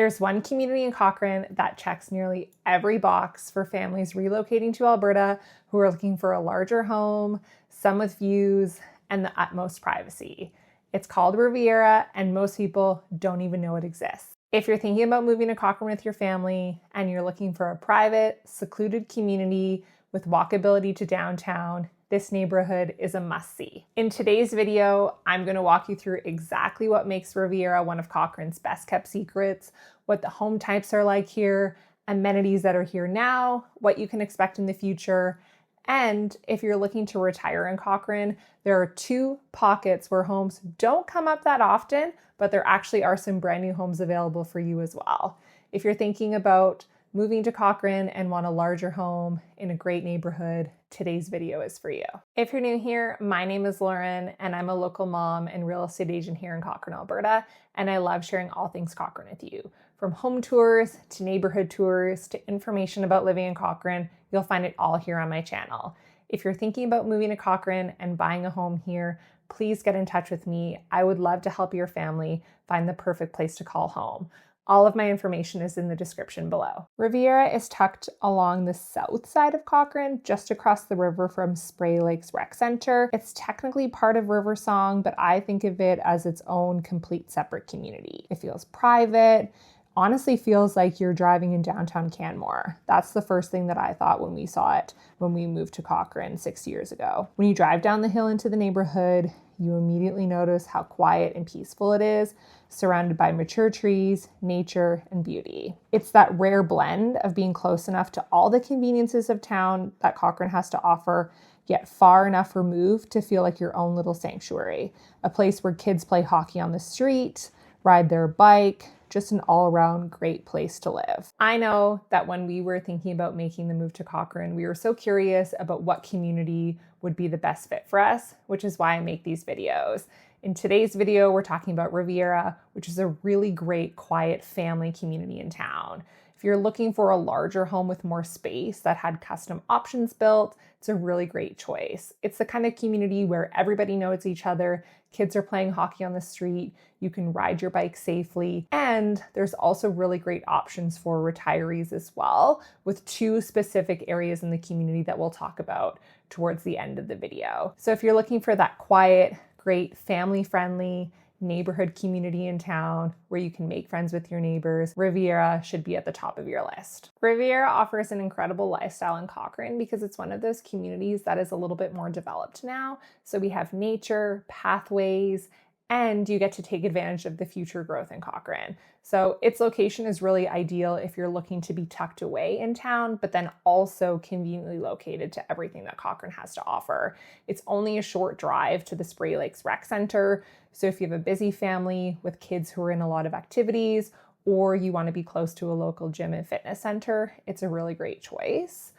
There's one community in Cochrane that checks nearly every box for families relocating to Alberta who are looking for a larger home, some with views, and the utmost privacy. It's called Riviera, and most people don't even know it exists. If you're thinking about moving to Cochrane with your family and you're looking for a private, secluded community with walkability to downtown, this neighborhood is a must-see. In today's video, I'm going to walk you through exactly what makes Riviera one of Cochrane's best-kept secrets, what the home types are like here, amenities that are here now, what you can expect in the future, and if you're looking to retire in Cochrane, there are two pockets where homes don't come up that often, but there actually are some brand new homes available for you as well. If you're thinking about moving to Cochrane and want a larger home in a great neighborhood, today's video is for you. If you're new here, my name is Lauren and I'm a local mom and real estate agent here in Cochrane, Alberta, and I love sharing all things Cochrane with you. From home tours to neighborhood tours to information about living in Cochrane, you'll find it all here on my channel. If you're thinking about moving to Cochrane and buying a home here, please get in touch with me. I would love to help your family find the perfect place to call home. All of my information is in the description below. Riviera is tucked along the south side of Cochrane, just across the river from Spray Lakes Rec Center. It's technically part of River Song, but I think of it as its own complete separate community. It feels private, honestly feels like you're driving in downtown Canmore. That's the first thing that I thought when we saw it when we moved to Cochrane 6 years ago. When you drive down the hill into the neighborhood, you immediately notice how quiet and peaceful it is, surrounded by mature trees, nature, and beauty. It's that rare blend of being close enough to all the conveniences of town that Cochrane has to offer, yet far enough removed to feel like your own little sanctuary. A place where kids play hockey on the street, ride their bike, just an all-around great place to live. I know that when we were thinking about making the move to Cochrane, we were so curious about what community would be the best fit for us, which is why I make these videos. In today's video, we're talking about Riviera, which is a really great, quiet family community in town. If you're looking for a larger home with more space that had custom options built, it's a really great choice. It's the kind of community where everybody knows each other, kids are playing hockey on the street, you can ride your bike safely, and there's also really great options for retirees as well, with two specific areas in the community that we'll talk about towards the end of the video. So if you're looking for that quiet, great, family-friendly neighborhood community in town where you can make friends with your neighbors, Riviera should be at the top of your list. Riviera offers an incredible lifestyle in Cochrane because it's one of those communities that is a little bit more developed now. So we have nature, pathways, and you get to take advantage of the future growth in Cochrane. So its location is really ideal if you're looking to be tucked away in town, but then also conveniently located to everything that Cochrane has to offer. It's only a short drive to the Spray Lakes Rec Center. So if you have a busy family with kids who are in a lot of activities, or you want to be close to a local gym and fitness center, it's a really great choice.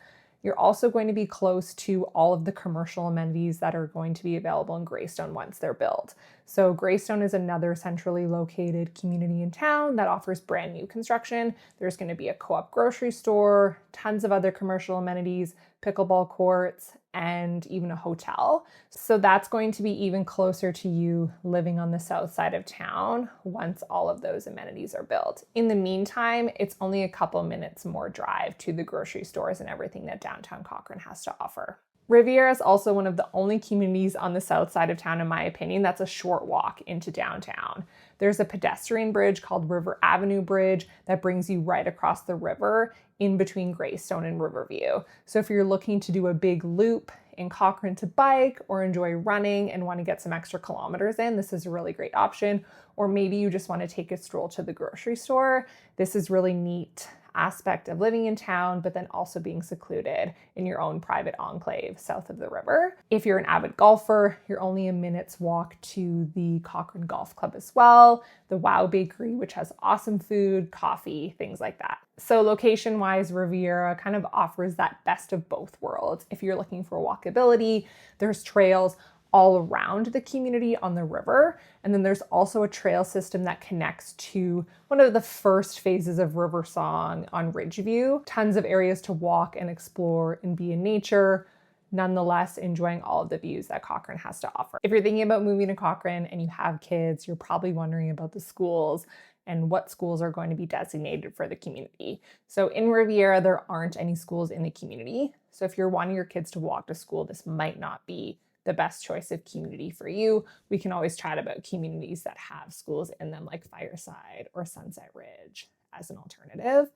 You're also going to be close to all of the commercial amenities that are going to be available in Greystone once they're built. So Greystone is another centrally located community in town that offers brand new construction. There's going to be a co-op grocery store, tons of other commercial amenities, pickleball courts, and even a hotel. So that's going to be even closer to you living on the south side of town once all of those amenities are built. In the meantime, it's only a couple minutes more drive to the grocery stores and everything that downtown Cochrane has to offer. Riviera is also one of the only communities on the south side of town, in my opinion, that's a short walk into downtown. There's a pedestrian bridge called River Avenue Bridge that brings you right across the river in between Greystone and Riverview. So if you're looking to do a big loop in Cochrane to bike or enjoy running and want to get some extra kilometers in, this is a really great option. Or maybe you just want to take a stroll to the grocery store. This is really neat aspect of living in town, but then also being secluded in your own private enclave south of the river. If you're an avid golfer, you're only a minute's walk to the Cochrane Golf Club as well, the Wow Bakery, which has awesome food, coffee, things like that. So location-wise, Riviera kind of offers that best of both worlds. If you're looking for walkability, there's trails all around the community on the river. And then there's also a trail system that connects to one of the first phases of River Song on Ridgeview. Tons of areas to walk and explore and be in nature, nonetheless enjoying all of the views that Cochrane has to offer. If you're thinking about moving to Cochrane and you have kids, you're probably wondering about the schools and what schools are going to be designated for the community. So in Riviera, there aren't any schools in the community. So if you're wanting your kids to walk to school, this might not be the best choice of community for you. We can always chat about communities that have schools in them, like Fireside or Sunset Ridge, as an alternative.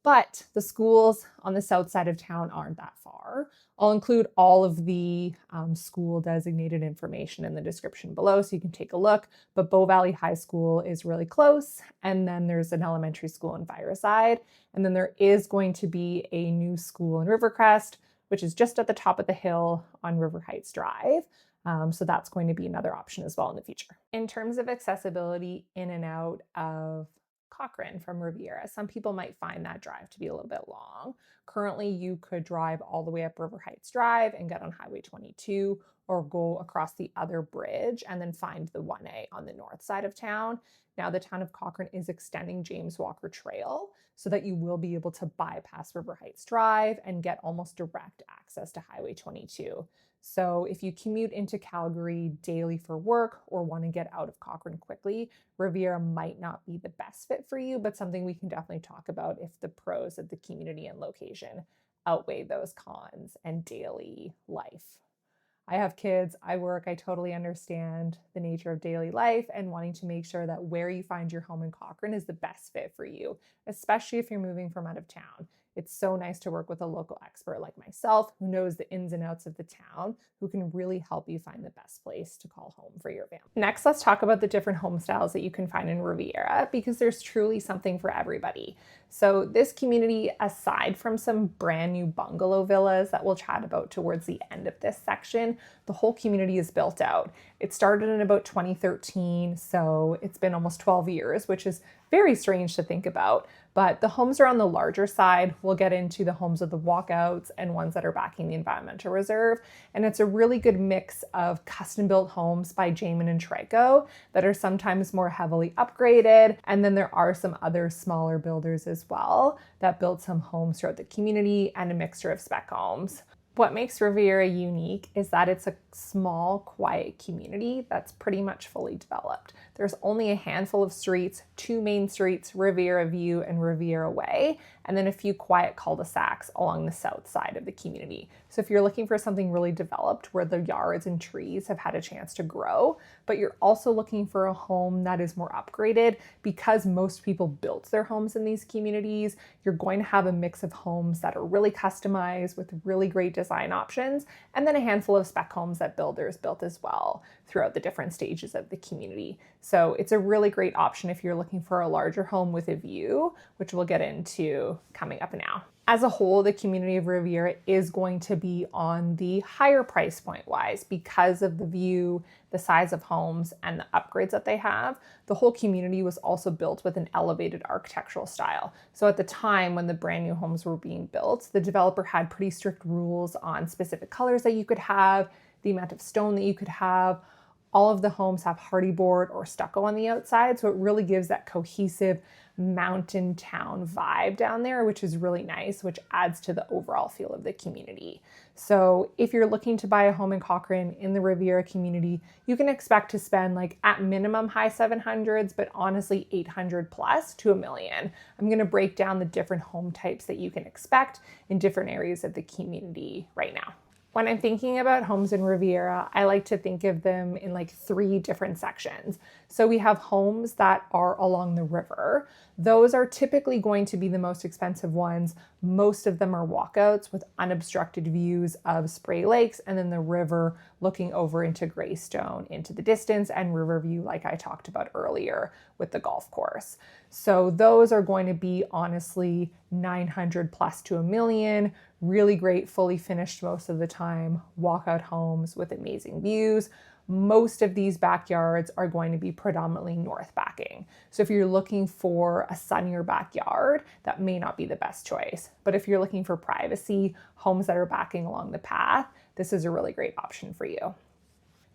But the schools on the south side of town aren't that far. I'll include all of the school designated information in the description below so you can take a look. But Bow Valley High School is really close. And then there's an elementary school in Fireside. And then there is going to be a new school in Rivercrest, which is just at the top of the hill on River Heights Drive. So that's going to be another option as well in the future. In terms of accessibility in and out of Cochrane from Riviera, some people might find that drive to be a little bit long. Currently, you could drive all the way up River Heights Drive and get on Highway 22, or go across the other bridge and then find the 1A on the north side of town. Now, the town of Cochrane is extending James Walker Trail so that you will be able to bypass River Heights Drive and get almost direct access to Highway 22. So if you commute into Calgary daily for work or want to get out of Cochrane quickly, Riviera might not be the best fit for you, but something we can definitely talk about if the pros of the community and location outweigh those cons and daily life. I have kids, I work, I totally understand the nature of daily life and wanting to make sure that where you find your home in Cochrane is the best fit for you, especially if you're moving from out of town. It's so nice to work with a local expert like myself who knows the ins and outs of the town, who can really help you find the best place to call home for your family. Next, let's talk about the different home styles that you can find in Riviera, because there's truly something for everybody. So this community, aside from some brand new bungalow villas that we'll chat about towards the end of this section, the whole community is built out. It started in about 2013, so it's been almost 12 years, which is very strange to think about. But the homes are on the larger side. We'll get into the homes of the walkouts and ones that are backing the environmental reserve. And it's a really good mix of custom-built homes by Jamin and Trico that are sometimes more heavily upgraded. And then there are some other smaller builders as well that build some homes throughout the community and a mixture of spec homes. What makes Riviera unique is that it's a small, quiet community that's pretty much fully developed. There's only a handful of streets, 2 main streets, Riviera View and Riviera Way, and then a few quiet cul-de-sacs along the south side of the community. So if you're looking for something really developed where the yards and trees have had a chance to grow, but you're also looking for a home that is more upgraded, because most people built their homes in these communities, you're going to have a mix of homes that are really customized with really great design options, and then a handful of spec homes that builders built as well throughout the different stages of the community. So it's a really great option if you're looking for a larger home with a view, which we'll get into coming up now. As a whole, the community of Riviera is going to be on the higher price point wise because of the view, the size of homes, and the upgrades that they have. The whole community was also built with an elevated architectural style. So at the time when the brand new homes were being built, the developer had pretty strict rules on specific colors that you could have, the amount of stone that you could have. All of the homes have hardy board or stucco on the outside, so it really gives that cohesive mountain town vibe down there, which is really nice, which adds to the overall feel of the community. So if you're looking to buy a home in Cochrane in the Riviera community, you can expect to spend like at minimum high 700s, but honestly 800 plus to $1 million. I'm going to break down the different home types that you can expect in different areas of the community right now. When I'm thinking about homes in Riviera, I like to think of them in like 3 different sections. So we have homes that are along the river. Those are typically going to be the most expensive ones. Most of them are walkouts with unobstructed views of Spray Lakes and then the river looking over into Greystone into the distance, and Riverview like I talked about earlier with the golf course. So those are going to be honestly 900 plus to $1 million. Really great, fully finished most of the time, walkout homes with amazing views. Most of these backyards are going to be predominantly north backing. So if you're looking for a sunnier backyard, that may not be the best choice. But if you're looking for privacy, homes that are backing along the path, this is a really great option for you.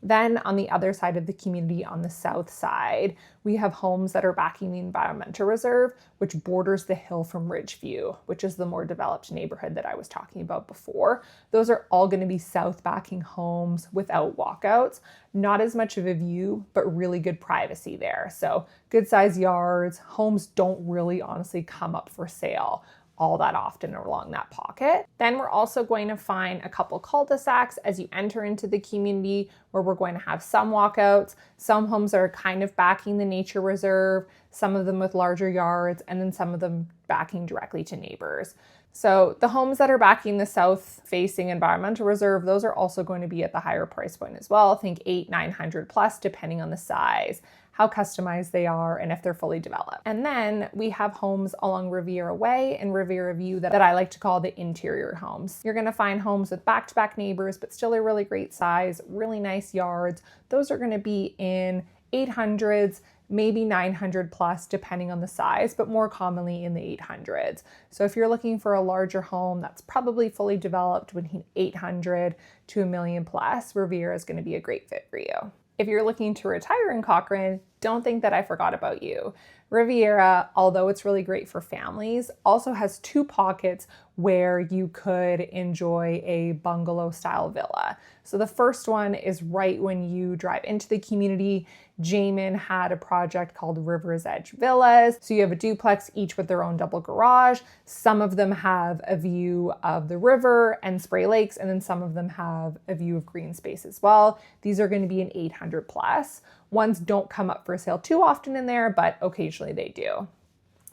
Then on the other side of the community, on the south side, we have homes that are backing the environmental reserve, which borders the hill from Ridgeview, which is the more developed neighborhood that I was talking about before. Those are all going to be south backing homes without walkouts. Not as much of a view, but really good privacy there. So good size yards. Homes don't really honestly come up for sale all that often along that pocket. Then we're also going to find a couple cul-de-sacs as you enter into the community where we're going to have some walkouts. Some homes are kind of backing the nature reserve, some of them with larger yards, and then some of them backing directly to neighbors. So the homes that are backing the south-facing environmental reserve, those are also going to be at the higher price point as well. Think 800-900 plus, depending on the size, how customized they are, and if they're fully developed. And then we have homes along Riviera Way and Riviera View that I like to call the interior homes. You're gonna find homes with back-to-back neighbors, but still a really great size, really nice yards. Those are gonna be in 800s, maybe 900 plus, depending on the size, but more commonly in the 800s. So if you're looking for a larger home that's probably fully developed between 800 to $1 million plus, Riviera is gonna be a great fit for you. If you're looking to retire in Cochrane, don't think that I forgot about you. Riviera, although it's really great for families, also has two pockets where you could enjoy a bungalow style villa. So the first one is right when you drive into the community. Jamin had a project called River's Edge Villas. So you have a duplex, each with their own double garage. Some of them have a view of the river and Spray Lakes, and then some of them have a view of green space as well. These are going to be an 800 plus. Ones don't come up for sale too often in there, but occasionally they do.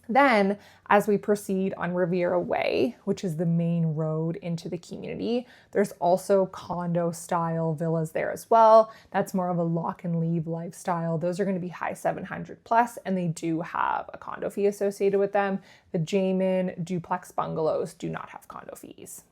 Then, as we proceed on Riviera Way, which is the main road into the community, there's also condo-style villas there as well. That's more of a lock and leave lifestyle. Those are going to be high 700 plus, and they do have a condo fee associated with them. The Jamin duplex bungalows do not have condo fees.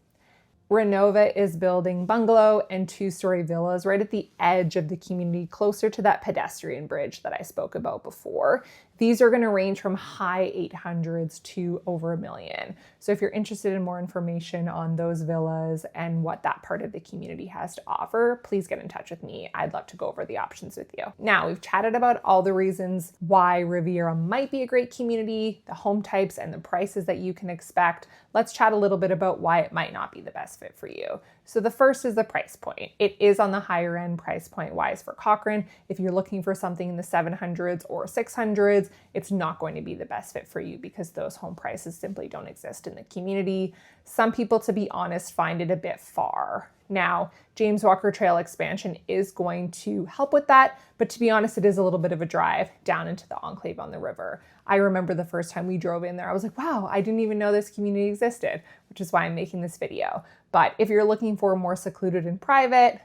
Renova is building bungalow and two-story villas right at the edge of the community, closer to that pedestrian bridge that I spoke about before. These are going to range from high 800s to over $1 million. So if you're interested in more information on those villas and what that part of the community has to offer, please get in touch with me. I'd love to go over the options with you. Now, we've chatted about all the reasons why Riviera might be a great community, the home types and the prices that you can expect. Let's chat a little bit about why it might not be the best fit for you. So the first is the price point. It is on the higher end price point wise for Cochrane. If you're looking for something in the 700s or 600s, it's not going to be the best fit for you because those home prices simply don't exist in the community. Some people, to be honest, find it a bit far. Now, James Walker Trail expansion is going to help with that, but to be honest, it is a little bit of a drive down into the enclave on the river. I remember the first time we drove in there, I was like, wow, I didn't even know this community existed, which is why I'm making this video. But if you're looking for more secluded and private,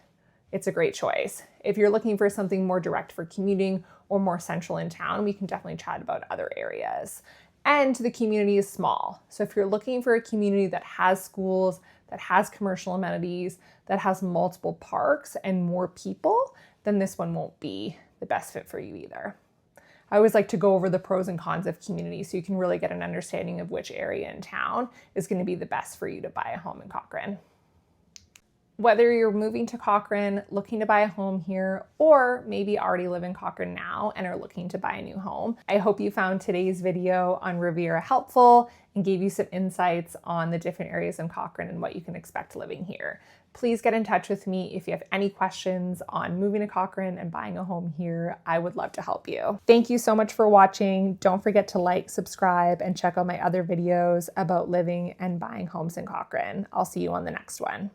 it's a great choice. If you're looking for something more direct for commuting or more central in town, we can definitely chat about other areas. And the community is small. So if you're looking for a community that has schools, that has commercial amenities, that has multiple parks and more people, then this one won't be the best fit for you either. I always like to go over the pros and cons of community so you can really get an understanding of which area in town is going to be the best for you to buy a home in Cochrane. Whether you're moving to Cochrane, looking to buy a home here, or maybe already live in Cochrane now and are looking to buy a new home, I hope you found today's video on Riviera helpful and gave you some insights on the different areas in Cochrane and what you can expect living here. Please get in touch with me if you have any questions on moving to Cochrane and buying a home here. I would love to help you. Thank you so much for watching. Don't forget to like, subscribe, and check out my other videos about living and buying homes in Cochrane. I'll see you on the next one.